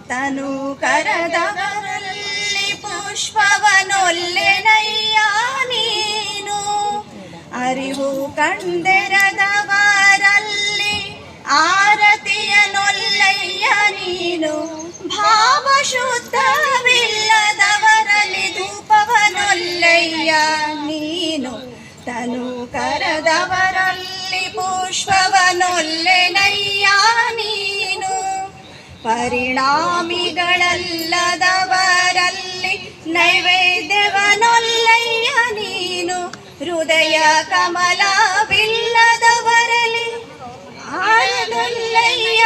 ತನು ಕರದವರಲ್ಲಿ ಪುಷ್ಪವನೊಲ್ಲೆನಯ್ಯ ನೀನು. ಅರಿವು ಕಂಡೆರದವರಲ್ಲಿ ಆರತಿಯನೊಲ್ಲಯ್ಯ ನೀನು. ಭಾವ ಶುದ್ಧವಿಲ್ಲದವರಲ್ಲಿ ಧೂಪವನೊಲ್ಲಯ್ಯ ನೀನು. ತನು ಕರದವರಲ್ಲಿ ಪುಷ್ಪವನೊಲ್ಲೆನಯ್ಯ ನೀನು. ಪರಿಣಾಮಿಗಳಲ್ಲದವರಲ್ಲಿ ನೈವೇದ್ಯವನೊಲ್ಲಯ್ಯ ನೀನು. ಹೃದಯ ಕಮಲವಿಲ್ಲದವರಲ್ಲಿ ಆರನೊಲ್ಲಯ್ಯ